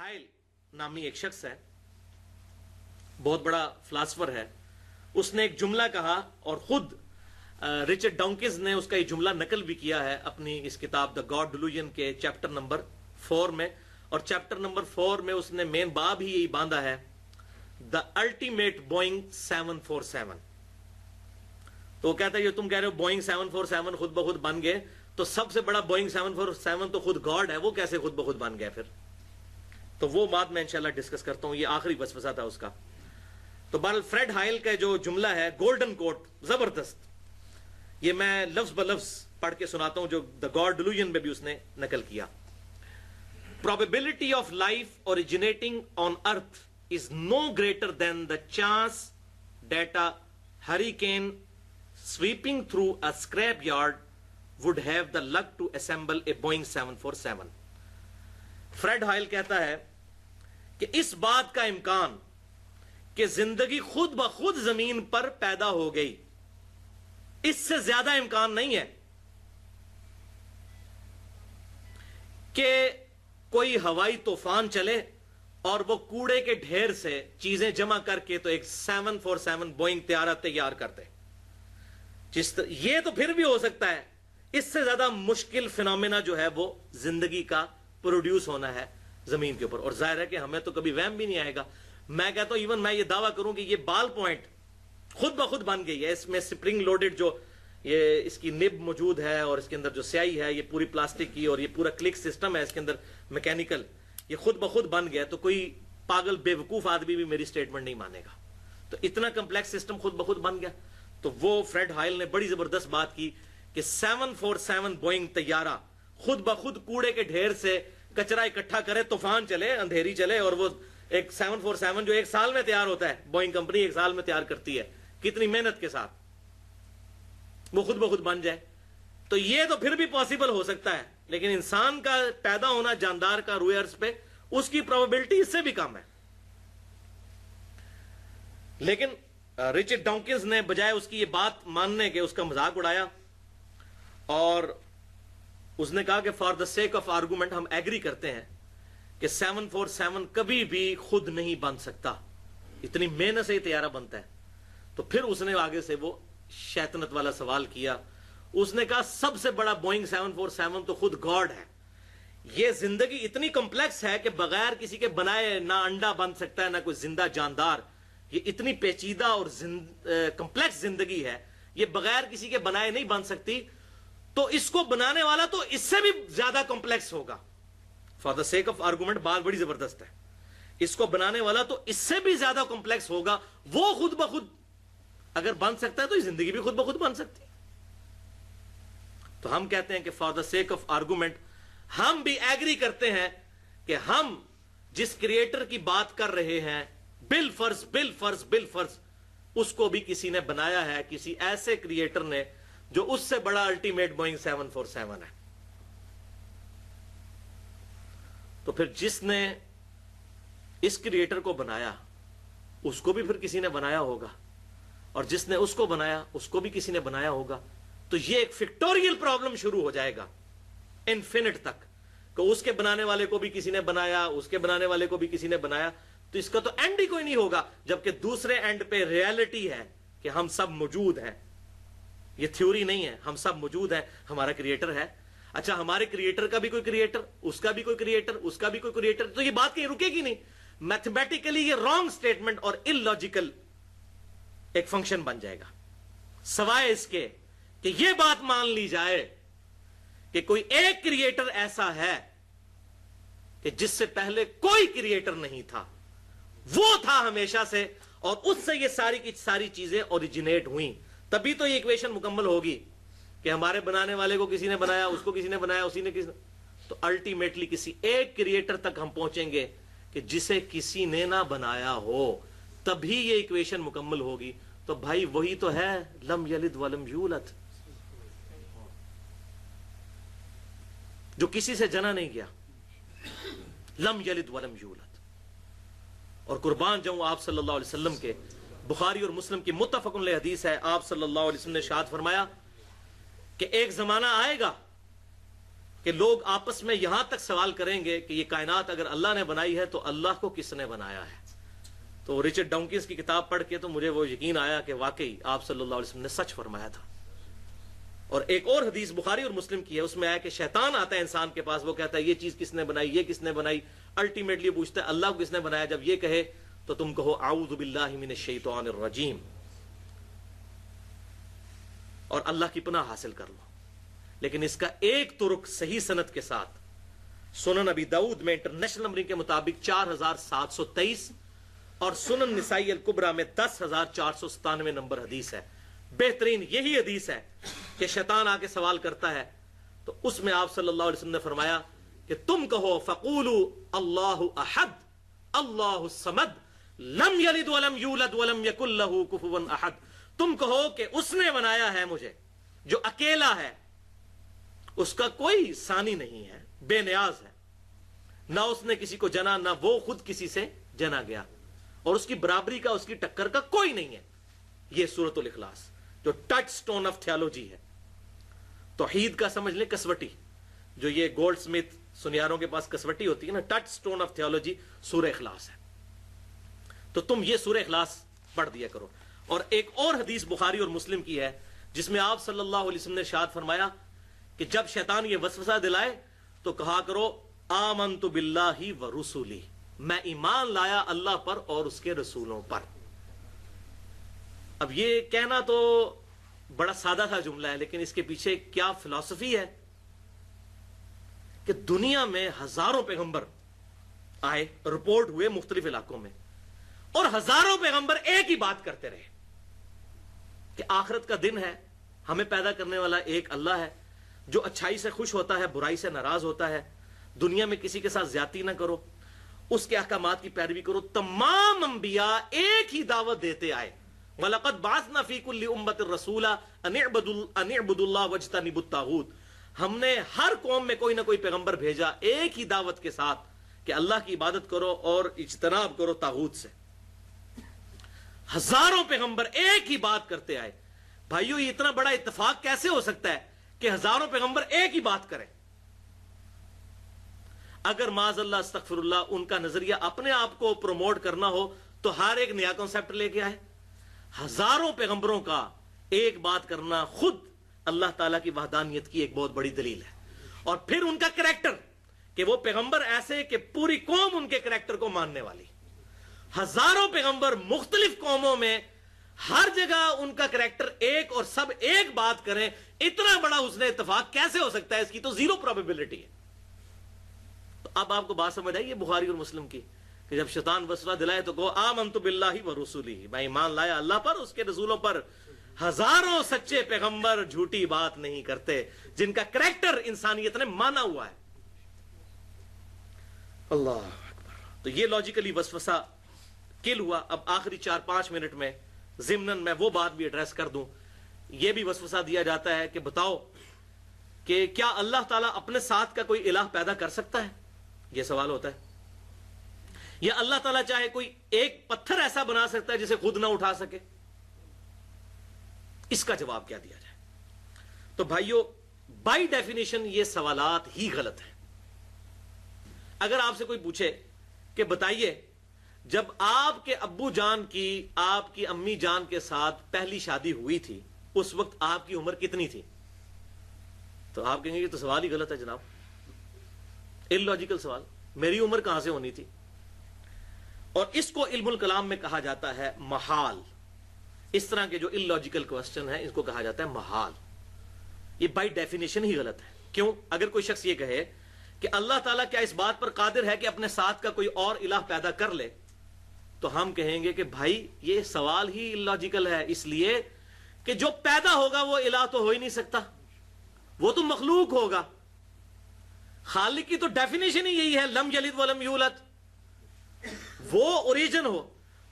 Hoyle نامی ایک شخص ہے، بہت بڑا فلاسفر ہے. اس نے ایک جملہ کہا اور خود رچرڈ ڈاؤکنز نے اس کا یہ جملہ نقل بھی کیا ہے اپنی اس کتاب دا گاڈ ڈیلوژن کے چیپٹر نمبر 4 میں. اور چیپٹر نمبر 4 میں اس نے مین باب ہی یہی باندھا ہے، دا الٹیمیٹ بوئنگ 747. تو وہ کہتا ہے یہ تم کہہ رہے ہو بوئنگ 747 خود بخود بن گئے، تو سب سے بڑا بوئنگ 747 تو خود گاڈ ہے، وہ کیسے خود بخود بن گیا پھر؟ تو وہ بات میں انشاءاللہ ڈسکس کرتا ہوں، یہ آخری وسوسہ تھا اس کا. تو بہرحال فریڈ ہائل کا جو جملہ ہے گولڈن کوٹ، زبردست، یہ میں لفظ بلفظ پڑھ کے سناتا ہوں جو دا گاڈ ڈیلوژن میں بھی اس نے نقل کیا. Probability of life originating on earth is no greater than the chance that a hurricane sweeping through a scrapyard would have the luck to assemble a Boeing 747. Fred Hoyle کہتا ہے کہ اس بات کا امکان کہ زندگی خود بخود زمین پر پیدا ہو گئی، اس سے زیادہ امکان نہیں ہے کہ کوئی ہوائی طوفان چلے اور وہ کوڑے کے ڈھیر سے چیزیں جمع کر کے تو ایک 747 بوئنگ طیارہ تیار کرتے. یہ تو پھر بھی ہو سکتا ہے، اس سے زیادہ مشکل فینومینا جو ہے وہ زندگی کا پروڈیوس ہونا ہے زمین کے اوپر. اور ظاہر ہے کہ ہمیں تو کبھی وہم بھی نہیں آئے گا. میں کہتا ہوں ایون میں یہ دعویٰ کروں کہ یہ بال پوائنٹ خود بخود بن گئی ہے، اس میں سپرنگ لوڈڈ جو یہ اس کی نب موجود ہے اور اس کے اندر جو سیاہی ہے یہ پوری پلاسٹک کی، اور یہ پورا کلک سسٹم ہے اس کے اندر میکینیکل، یہ خود بخود بن گیا. تو کوئی پاگل بے وقوف آدمی بھی میری سٹیٹمنٹ نہیں مانے گا. تو اتنا کمپلیکس سسٹم خود بخود بن گیا. تو وہ فریڈ ہائل نے بڑی زبردست بات کی کہ 747 بوئنگ طیارہ خود بخود کوڑے کے ڈھیر سے کچرا اکٹھا کرے، طوفان چلے، اندھیری چلے، اور وہ ایک 747 جو ایک سال میں تیار ہوتا ہے، بوئنگ کمپنی ایک سال میں تیار کرتی ہے کتنی محنت کے ساتھ، وہ خود بخود بن جائے. تو یہ تو پھر بھی پاسبل ہو سکتا ہے، لیکن انسان کا پیدا ہونا جاندار کا روئے ارض پہ، اس کی پروبیبلٹی اس سے بھی کم ہے. لیکن رچرڈ ڈاؤکنز نے بجائے اس کی یہ بات ماننے کے اس کا مذاق اڑایا، اور اس نے کہا کہ for the sake of argument ہم ایگری کرتے ہیں کہ 747 کبھی بھی خود نہیں بن سکتا، اتنی محنت سے یہ طیارہ بنتا ہے. تو پھر اس نے آگے سے وہ شیطنت والا سوال کیا. اس نے کہا سب سے بڑا بوئنگ 747 تو خود گاڈ ہے. یہ زندگی اتنی کمپلیکس ہے کہ بغیر کسی کے بنائے نہ انڈا بن سکتا ہے نہ کوئی زندہ جاندار. یہ اتنی پیچیدہ اور کمپلیکس زندگی ہے، یہ بغیر کسی کے بنائے نہیں بن سکتی. تو اس کو بنانے والا تو اس سے بھی زیادہ کمپلیکس ہوگا. For the sake of argument بات بڑی زبردست ہے. اس کو بنانے والا تو اس سے بھی زیادہ کمپلیکس ہوگا. وہ خود بخود اگر بن سکتا ہے تو یہ زندگی بھی خود بخود بن سکتی ہے. تو ہم کہتے ہیں کہ for the sake of argument ہم بھی ایگری کرتے ہیں کہ ہم جس کریٹر کی بات کر رہے ہیں بالفرض اس کو بھی کسی نے بنایا ہے، کسی ایسے کریٹر نے جو اس سے بڑا الٹیمیٹ بوئنگ 747 ہے. تو پھر جس نے اس کریٹر کو بنایا اس کو بھی پھر کسی نے بنایا ہوگا، اور جس نے اس کو بنایا اس کو بھی کسی نے بنایا ہوگا. تو یہ ایک فیکٹوریل پرابلم شروع ہو جائے گا انفینٹ تک، کہ اس کے بنانے والے کو بھی کسی نے بنایا، اس کے بنانے والے کو بھی کسی نے بنایا. تو اس کا تو اینڈ ہی کوئی نہیں ہوگا. جبکہ دوسرے اینڈ پہ ریالٹی ہے کہ ہم سب موجود ہیں. یہ تھیوری نہیں ہے، ہم سب موجود ہیں، ہمارا کریٹر ہے. اچھا ہمارے کریٹر کا بھی کوئی کریٹر، اس کا بھی کوئی کریٹر، اس کا بھی کوئی کریٹر، تو یہ بات کہیں رکے گی نہیں. میتھمیٹیکلی یہ رانگ سٹیٹمنٹ اور illogical ایک فنکشن بن جائے گا، سوائے اس کے کہ یہ بات مان لی جائے کہ کوئی ایک کریٹر ایسا ہے کہ جس سے پہلے کوئی کریٹر نہیں تھا، وہ تھا ہمیشہ سے، اور اس سے یہ ساری کی ساری چیزیں اوریجنیٹ ہوئیں. تبھی تو یہ ایکویشن مکمل ہوگی کہ ہمارے بنانے والے کو کسی نے بنایا، اس کو کسی نے بنایا، اسی نے کسی نے. تو الٹیمیٹلی کسی ایک کریٹر تک ہم پہنچیں گے کہ جسے کسی نے نہ بنایا ہو، تبھی یہ ایکویشن مکمل ہوگی. تو بھائی وہی تو ہے لم یلد ولم یولد، جو کسی سے جنا نہیں گیا، لم یلد ولم یولد. اور قربان جاؤں آپ صلی اللہ علیہ وسلم کے، بخاری اور مسلم کی متفق علیہ حدیث ہے، آپ صلی اللہ علیہ وسلم نے ارشاد فرمایا کہ ایک زمانہ آئے گا کہ لوگ آپس میں یہاں تک سوال کریں گے کہ یہ کائنات اگر اللہ نے بنائی ہے تو اللہ کو کس نے بنایا ہے. تو رچرڈ ڈاؤکنز کی کتاب پڑھ کے تو مجھے وہ یقین آیا کہ واقعی آپ صلی اللہ علیہ وسلم نے سچ فرمایا تھا. اور ایک اور حدیث بخاری اور مسلم کی ہے، اس میں آیا کہ شیطان آتا ہے انسان کے پاس، وہ کہتا ہے یہ چیز کس نے بنائی، یہ کس نے بنائی. الٹیمیٹلی پوچھتا ہے اللہ کو کس نے بنایا. جب یہ کہے تو تم کہو اعوذ باللہ من الشیطان الرجیم اور اللہ کی پناہ حاصل کر لو. لیکن اس کا ایک ترک صحیح سند کے ساتھ سنن ابی داؤد میں انٹرنیشنل نمبرنگ کے مطابق 4723 اور سنن نسائی الکبریٰ میں 10497 نمبر حدیث ہے. بہترین یہی حدیث ہے کہ شیطان آ کے سوال کرتا ہے تو اس میں آپ صلی اللہ علیہ وسلم نے فرمایا کہ تم کہو فقولوا اللہ احد اللہ الصمد لم یلد ولم یولد ولم یکن لہ کفوا احد. تم کہو کہ اس نے بنایا ہے مجھے جو اکیلا ہے، اس کا کوئی ثانی نہیں ہے، بے نیاز ہے، نہ اس نے کسی کو جنا نہ وہ خود کسی سے جنا گیا، اور اس کی برابری کا اس کی ٹکر کا کوئی نہیں ہے. یہ سورۃ الاخلاص جو ٹچ سٹون آف تھیولوجی ہے، توحید کا سمجھ لیں کسوٹی، جو یہ گولڈ سمتھ سنیاروں کے پاس کسوٹی ہوتی ہے نا، ٹچ سٹون آف تھیولوجی سورہ اخلاص ہے. تو تم یہ سورہ اخلاص پڑھ دیا کرو. اور ایک اور حدیث بخاری اور مسلم کی ہے جس میں آپ صلی اللہ علیہ وسلم نے ارشاد فرمایا کہ جب شیطان یہ وسوسہ دلائے تو کہا کرو آمنت باللہ ورسولہ، میں ایمان لایا اللہ پر اور اس کے رسولوں پر. اب یہ کہنا تو بڑا سادہ تھا جملہ ہے، لیکن اس کے پیچھے کیا فلسفی ہے کہ دنیا میں ہزاروں پیغمبر آئے، رپورٹ ہوئے مختلف علاقوں میں، اور ہزاروں پیغمبر ایک ہی بات کرتے رہے کہ آخرت کا دن ہے، ہمیں پیدا کرنے والا ایک اللہ ہے جو اچھائی سے خوش ہوتا ہے، برائی سے ناراض ہوتا ہے، دنیا میں کسی کے ساتھ زیادتی نہ کرو، اس کے احکامات کی پیروی کرو. تمام انبیاء ایک ہی دعوت دیتے آئے. وَلَقَدْ بَعَثْنَا فِي كُلِّ أُمَّةٍ رَسُولًا أَنِ اعْبُدُوا اللَّهَ وَاجْتَنِبُوا الطَّاغُوتَ. ہم نے ہر قوم میں کوئی نہ کوئی پیغمبر بھیجا ایک ہی دعوت کے ساتھ کہ اللہ کی عبادت کرو اور اجتناب کرو طاغوت سے. ہزاروں پیغمبر ایک ہی بات کرتے آئے. بھائیو یہ اتنا بڑا اتفاق کیسے ہو سکتا ہے کہ ہزاروں پیغمبر ایک ہی بات کریں؟ اگر معاذ اللہ استغفر اللہ ان کا نظریہ اپنے آپ کو پروموٹ کرنا ہو تو ہر ایک نیا کنسپٹ لے کے آئے. ہزاروں پیغمبروں کا ایک بات کرنا خود اللہ تعالیٰ کی وحدانیت کی ایک بہت بڑی دلیل ہے. اور پھر ان کا کریکٹر کہ وہ پیغمبر ایسے کہ پوری قوم ان کے کریکٹر کو ماننے والی. ہزاروں پیغمبر مختلف قوموں میں ہر جگہ ان کا کریکٹر ایک اور سب ایک بات کریں. اتنا بڑا حسن اتفاق کیسے ہو سکتا ہے؟ اس کی تو زیرو پروبیبلٹی ہے. تو اب آپ کو بات سمجھ آئی ہے بخاری اور مسلم کی کہ جب شیطان وسوسہ دلائے تو کہو آمنت باللہ ورسولہ، میں ایمان لایا اللہ پر اس کے رسولوں پر. ہزاروں سچے پیغمبر جھوٹی بات نہیں کرتے جن کا کریکٹر انسانیت نے مانا ہوا ہے. اللہ اکبر. تو یہ لاجیکلی وسوسہ کل ہوا. اب آخری 4-5 منٹ میں ضمناً میں وہ بات بھی ایڈریس کر دوں. یہ بھی وسوسہ دیا جاتا ہے کہ بتاؤ کہ کیا اللہ تعالیٰ اپنے ساتھ کا کوئی الہ پیدا کر سکتا ہے؟ یہ سوال ہوتا ہے. یا اللہ تعالیٰ چاہے کوئی ایک پتھر ایسا بنا سکتا ہے جسے خود نہ اٹھا سکے؟ اس کا جواب کیا دیا جائے؟ تو بھائیو بائی ڈیفینیشن یہ سوالات ہی غلط ہیں. اگر آپ سے کوئی پوچھے کہ بتائیے جب آپ کے ابو جان کی آپ کی امی جان کے ساتھ پہلی شادی ہوئی تھی اس وقت آپ کی عمر کتنی تھی؟ تو آپ کہیں گے یہ تو سوال ہی غلط ہے جناب، اللاجیکل سوال، میری عمر کہاں سے ہونی تھی؟ اور اس کو علم الکلام میں کہا جاتا ہے محال. اس طرح کے جو اللاجیکل کوسچن ہیں اس کو کہا جاتا ہے محال. یہ بائی ڈیفینیشن ہی غلط ہے. کیوں؟ اگر کوئی شخص یہ کہے کہ اللہ تعالیٰ کیا اس بات پر قادر ہے کہ اپنے ساتھ کا کوئی اور الہ پیدا کر لے، تو ہم کہیں گے کہ بھائی یہ سوال ہی اللاجیکل ہے، اس لیے کہ جو پیدا ہوگا وہ الہ تو ہو ہی نہیں سکتا، وہ تو مخلوق ہوگا. خالق کی تو ڈیفینیشن ہی یہی ہے لم یلد ولم یولد، وہ اوریجن ہو.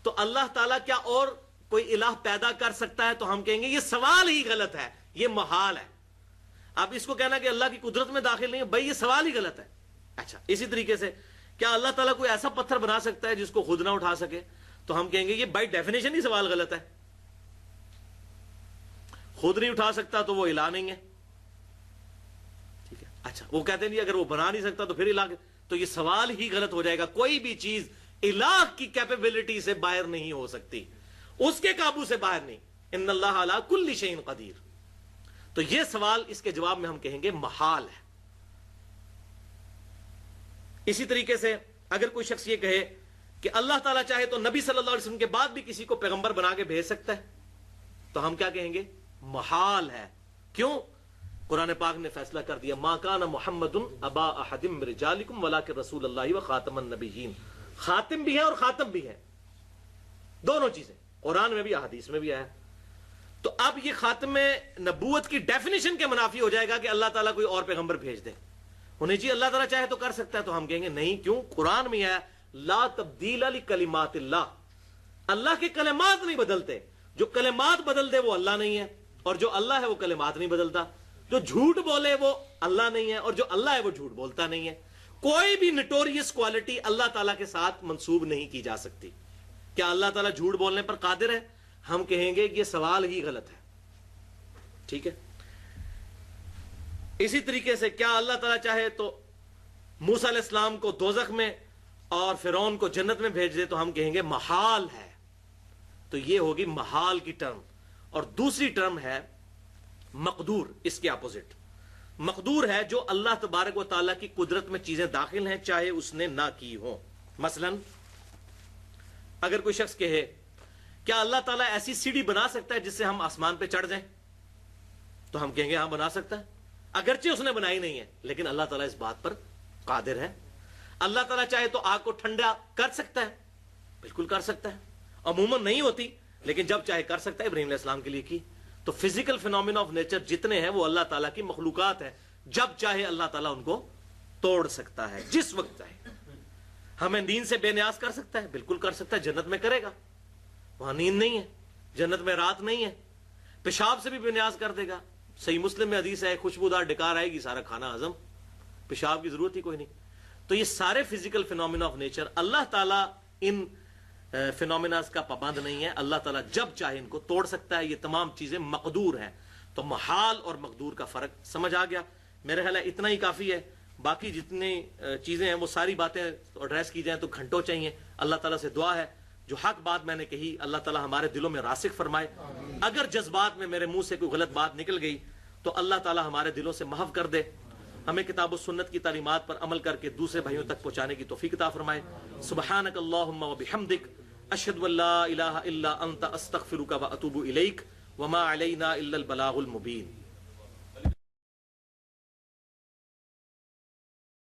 تو اللہ تعالیٰ کیا اور کوئی الہ پیدا کر سکتا ہے؟ تو ہم کہیں گے یہ سوال ہی غلط ہے، یہ محال ہے. اب اس کو کہنا کہ اللہ کی قدرت میں داخل نہیں ہے، بھائی یہ سوال ہی غلط ہے. اچھا اسی طریقے سے کیا اللہ تعالیٰ کوئی ایسا پتھر بنا سکتا ہے جس کو خود نہ اٹھا سکے؟ تو ہم کہیں گے یہ بائی ڈیفینیشن ہی سوال غلط ہے. خود نہیں اٹھا سکتا تو وہ الہ نہیں ہے. ٹھیک ہے. اچھا وہ کہتے ہیں نہیں اگر وہ بنا نہیں سکتا تو پھر الہ، تو یہ سوال ہی غلط ہو جائے گا. کوئی بھی چیز الہ کی کیپیبلٹی سے باہر نہیں ہو سکتی، اس کے قابو سے باہر نہیں. ان اللہ علی کل شیء قدیر. تو یہ سوال اس کے جواب میں ہم کہیں گے محال ہے. اسی طریقے سے اگر کوئی شخص یہ کہے کہ اللہ تعالیٰ چاہے تو نبی صلی اللہ علیہ وسلم کے بعد بھی کسی کو پیغمبر بنا کے بھیج سکتا ہے، تو ہم کیا کہیں گے؟ محال ہے. کیوں؟ قرآن پاک نے فیصلہ کر دیا ما کان محمد ابا احد من رجالکم ولکن رسول اللہ وخاتم النبیین. خاتم بھی ہے اور خاتم بھی ہے، دونوں چیزیں قرآن میں بھی احادیث میں بھی آیا. تو اب یہ خاتم نبوت کی ڈیفینیشن کے منافی ہو جائے گا کہ اللہ تعالیٰ کوئی اور پیغمبر بھیج دے. انہیں جی اللہ تعالیٰ چاہے تو کر سکتا ہے، تو ہم کہیں گے نہیں. کیوں؟ قرآن میں آیا لا تبدیل لکلمات اللہ. اللہ کے کلمات نہیں بدلتے، جو کلمات بدل دے وہ اللہ نہیں ہے، اور جو اللہ ہے وہ کلمات نہیں بدلتا. جو جھوٹ بولے وہ اللہ نہیں ہے، اور جو اللہ ہے وہ جھوٹ بولتا نہیں ہے. کوئی بھی نٹوریس کوالٹی اللہ تعالیٰ کے ساتھ منسوب نہیں کی جا سکتی. کیا اللہ تعالیٰ جھوٹ بولنے پر قادر ہے؟ ہم کہیں گے کہ یہ سوال ہی غلط ہے. ٹھیک ہے. اسی طریقے سے کیا اللہ تعالیٰ چاہے تو موسیٰ علیہ السلام کو دوزخ میں اور فرعون کو جنت میں بھیج دے؟ تو ہم کہیں گے محال ہے. تو یہ ہوگی محال کی ٹرم. اور دوسری ٹرم ہے مقدور، اس کے اپوزٹ. مقدور ہے جو اللہ تبارک و تعالیٰ کی قدرت میں چیزیں داخل ہیں چاہے اس نے نہ کی ہوں. مثلا اگر کوئی شخص کہے کیا اللہ تعالیٰ ایسی سیڑھی بنا سکتا ہے جس سے ہم آسمان پہ چڑھ جائیں؟ تو ہم کہیں گے ہاں بنا سکتا ہے، اگرچہ اس نے بنائی نہیں ہے، لیکن اللہ تعالیٰ اس بات پر قادر ہے. اللہ تعالیٰ چاہے تو آگ کو ٹھنڈا کر سکتا ہے، بالکل کر سکتا ہے. عموماً نہیں ہوتی، لیکن جب چاہے کر سکتا ہے. ابراہیم علیہ السلام کے لیے کی. تو فزیکل فینومینا آف نیچر جتنے ہیں وہ اللہ تعالیٰ کی مخلوقات ہیں. جب چاہے اللہ تعالیٰ ان کو توڑ سکتا ہے جس وقت چاہے. ہمیں نیند سے بے نیاز کر سکتا ہے، بالکل کر سکتا ہے. جنت میں کرے گا، وہاں نیند نہیں ہے، جنت میں رات نہیں ہے. پیشاب سے بھی بے نیاز کر دے گا. صحیح مسلم میں حدیث ہے خوشبودار ڈکار آئے گی، سارا کھانا ہضم، پیشاب کی ضرورت ہی کوئی نہیں. تو یہ سارے فزیکل فینومینا آف نیچر، اللہ تعالیٰ ان فینومیناز کا پابند نہیں ہے. اللہ تعالیٰ جب چاہے ان کو توڑ سکتا ہے. یہ تمام چیزیں مقدور ہیں. تو محال اور مقدور کا فرق سمجھ آ گیا. میرے خیال ہے اتنا ہی کافی ہے. باقی جتنی چیزیں ہیں وہ ساری باتیں ایڈریس کی جائیں تو گھنٹوں چاہیے. اللہ تعالیٰ سے دعا ہے جو حق بات میں نے کہی اللہ تعالیٰ ہمارے دلوں میں راسخ فرمائے. اگر جذبات میں میرے منہ سے کوئی غلط بات نکل گئی تو اللہ تعالیٰ ہمارے دلوں سے محو کر دے. ہمیں کتاب و سنت کی تعلیمات پر عمل کر کے دوسرے بھائیوں تک پہنچانے کی توفیق عطا فرمائے. سبحانک اللہم و بحمدک اشہد ان لا الہ الا انت استغفرک و اتوب الیک وما علینا الا البلاغ المبین.